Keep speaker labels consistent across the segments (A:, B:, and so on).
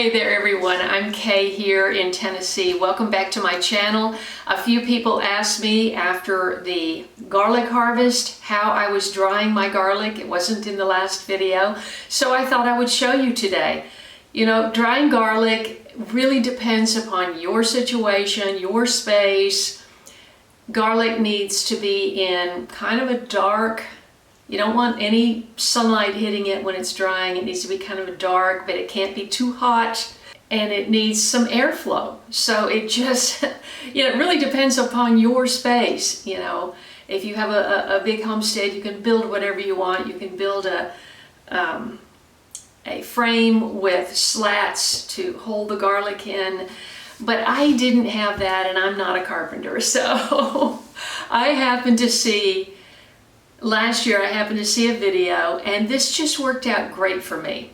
A: Hey there everyone, I'm Kay here in Tennessee. Welcome back to my channel. A few people asked me after the garlic harvest how I was drying my garlic. It wasn't in the last video, so I thought I would show you today. You know, drying garlic really depends upon your situation, your space. Garlic needs to be in kind of a dark, you don't want any sunlight hitting it when it's drying. It needs to be kind of dark, but it can't be too hot, and it needs some airflow. So it just, you know, it really depends upon your space. You know, if you have a big homestead, you can build whatever you want. You can build a frame with slats to hold the garlic in. But I didn't have that, and I'm not a carpenter. So I happened to see, last year I happened to see a video, and this just worked out great for me.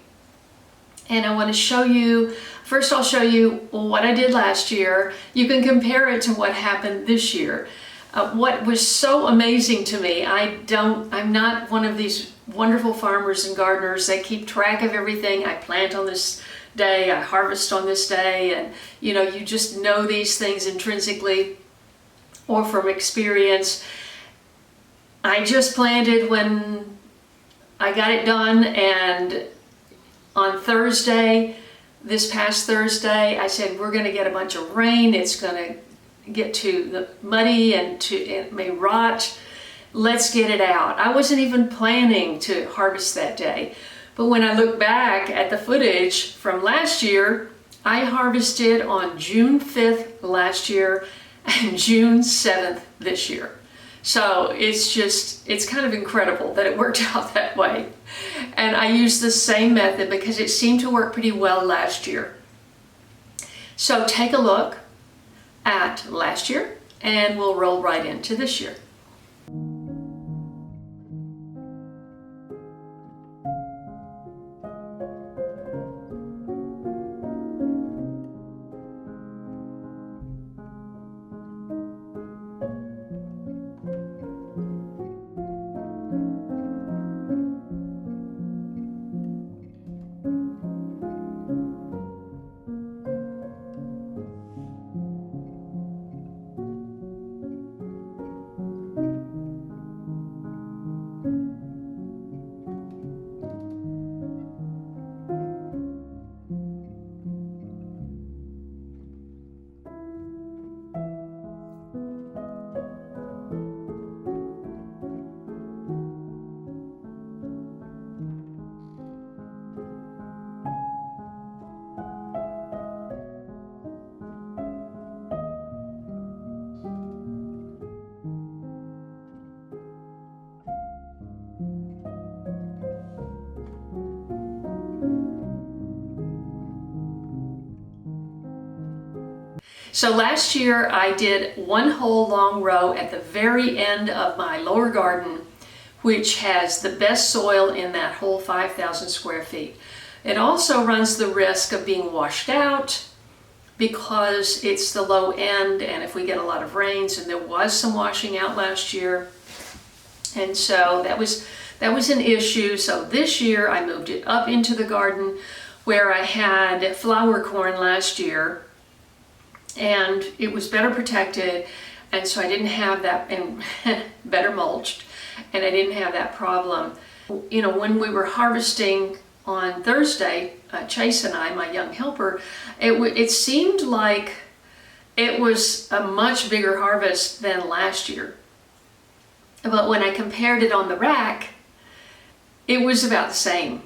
A: And I want to show you, first I'll show you what I did last year. You can compare it to what happened this year. What was so amazing to me, I'm not one of these wonderful farmers and gardeners that keep track of everything. I plant on this day, I harvest on this day, and you know, you just know these things intrinsically or from experience. I just planted when I got it done, and on Thursday, this past Thursday, I said we're going to get a bunch of rain. It's going to get to the muddy and it may rot. Let's get it out. I wasn't even planning to harvest that day, but when I look back at the footage from last year, I harvested on June 5th last year and June 7th this year. So it's kind of incredible that it worked out that way. And I used the same method because it seemed to work pretty well last year. So take a look at last year and we'll roll right into this year. So last year I did one whole long row at the very end of my lower garden, which has the best soil in that whole 5,000 square feet. It also runs the risk of being washed out because it's the low end, and if we get a lot of rains, and there was some washing out last year, and so that was an issue. So this year I moved it up into the garden where I had flower corn last year, and it was better protected, and so I didn't have that, and better mulched, and I didn't have that problem. You know, when we were harvesting on Thursday, Chase and I, my young helper, it seemed like it was a much bigger harvest than last year. But when I compared it on the rack, it was about the same.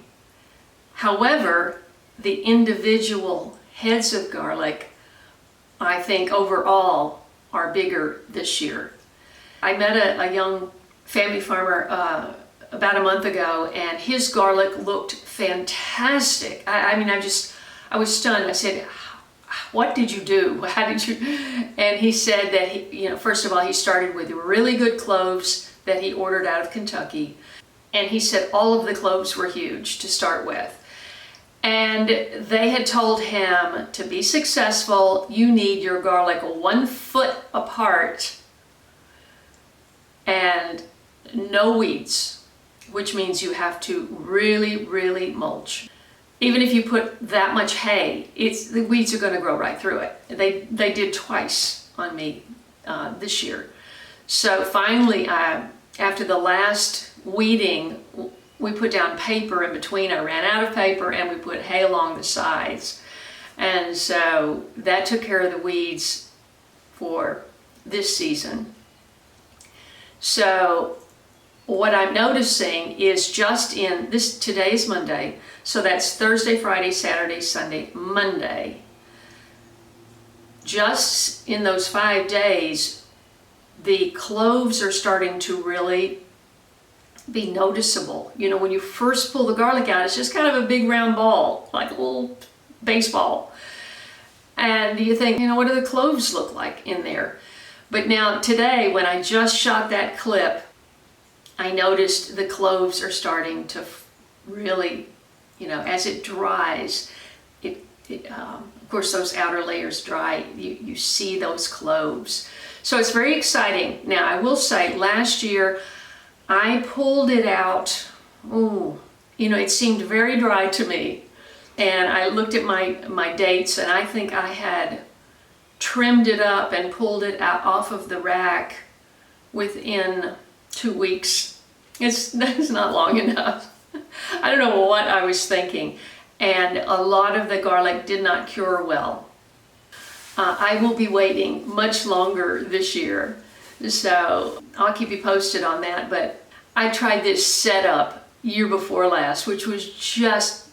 A: However, the individual heads of garlic, I think overall, are bigger this year. I met a young family farmer about a month ago, and his garlic looked fantastic. I mean, I was stunned. I said, what did you do? How did you? And he said that he, you know, first of all, he started with really good cloves that he ordered out of Kentucky. And he said all of the cloves were huge to start with. And they had told him, to be successful, you need your garlic 1 foot apart and no weeds, which means you have to really, really mulch. even if you put that much hay, the weeds are going to grow right through it. They did twice on me this year. So finally, after the last weeding, we put down paper in between. I ran out of paper and we put hay along the sides. And so that took care of the weeds for this season. So what I'm noticing is just in this, today's Monday, so that's Thursday, Friday, Saturday, Sunday, Monday. Just in those 5 days, the cloves are starting to really be noticeable. You know, when you first pull the garlic out, it's just kind of a big round ball, like a little baseball. And you think, you know, what do the cloves look like in there? But now today, when I just shot that clip, I noticed the cloves are starting to really, you know, as it dries, of course those outer layers dry, you see those cloves. So it's very exciting. Now I will say, last year I pulled it out, you know, it seemed very dry to me. And I looked at my dates, and I think I had trimmed it up and pulled it out off of the rack within 2 weeks. It's not long enough. I don't know what I was thinking. And a lot of the garlic did not cure well. I will be waiting much longer this year. So I'll keep you posted on that. But I tried this setup year before last, which was just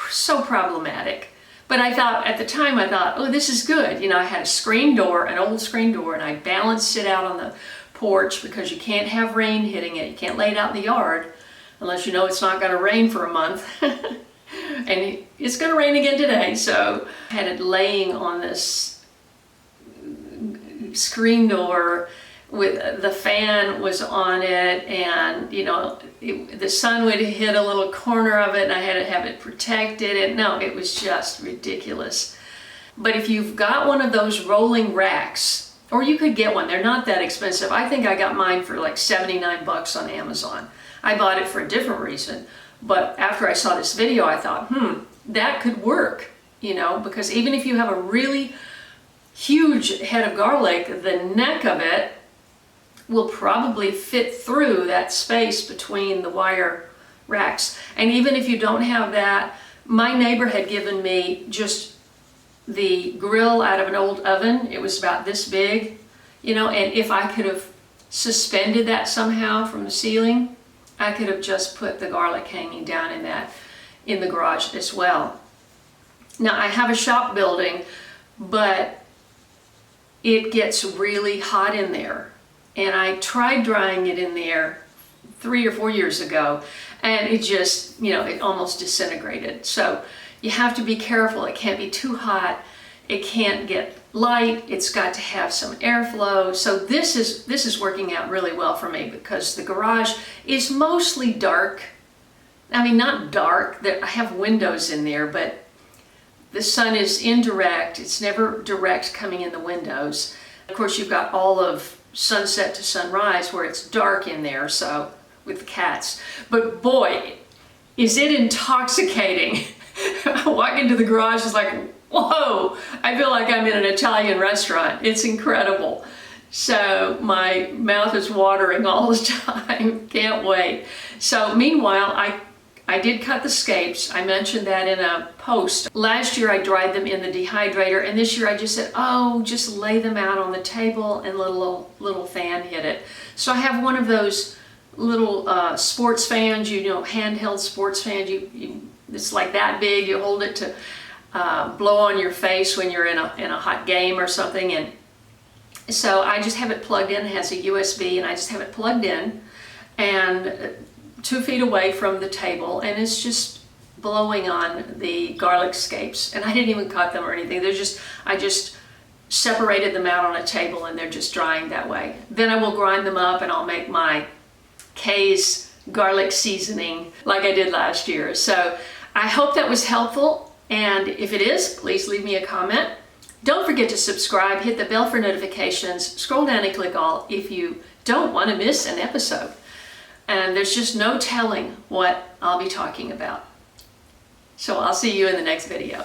A: so problematic. But I thought, at the time, I thought, oh, this is good. You know, I had a screen door, an old screen door, and I balanced it out on the porch because you can't have rain hitting it. You can't lay it out in the yard unless you know it's not going to rain for a month. And it's going to rain again today. So I had it laying on this screen door with the fan was on it, and you know, the sun would hit a little corner of it, and I had to have it protected. And no, it was just ridiculous. But if you've got one of those rolling racks, or you could get one, they're not that expensive. I think I got mine for like 79 bucks on Amazon. I bought it for a different reason, but after I saw this video, I thought, that could work, you know, because even if you have a really huge head of garlic, the neck of it will probably fit through that space between the wire racks. And even if you don't have that, my neighbor had given me just the grill out of an old oven. It was about this big, you know, and if I could have suspended that somehow from the ceiling, I could have just put the garlic hanging down in the garage as well. Now I have a shop building, but it gets really hot in there. And I tried drying it in there 3 or 4 years ago, and it just, you know, it almost disintegrated. So you have to be careful. It can't be too hot. It can't get light. It's got to have some airflow. So this is working out really well for me because the garage is mostly dark. I mean, not dark. I have windows in there, but the sun is indirect. It's never direct coming in the windows. Of course, you've got all of sunset to sunrise where it's dark in there, so with the cats. But boy, is it intoxicating. I walk into the garage, it's like, whoa, I feel like I'm in an Italian restaurant. It's incredible. So my mouth is watering all the time. Can't wait. So meanwhile, I did cut the scapes. I mentioned that in a post. Last year I dried them in the dehydrator, and this year I just said, oh, just lay them out on the table and let a little fan hit it. So I have one of those little sports fans, you know, handheld sports fans. It's like that big. You hold it to blow on your face when you're in a hot game or something. And so I just have it plugged in. It has a USB, and I just have it plugged in and 2 feet away from the table, and it's just blowing on the garlic scapes. And I didn't even cut them or anything. I just separated them out on a table, and they're just drying that way. Then I will grind them up, and I'll make my Kaye's garlic seasoning like I did last year. So I hope that was helpful, and if it is, please leave me a comment. Don't forget to subscribe, hit the bell for notifications, scroll down and click all if you don't want to miss an episode. And there's just no telling what I'll be talking about. So I'll see you in the next video.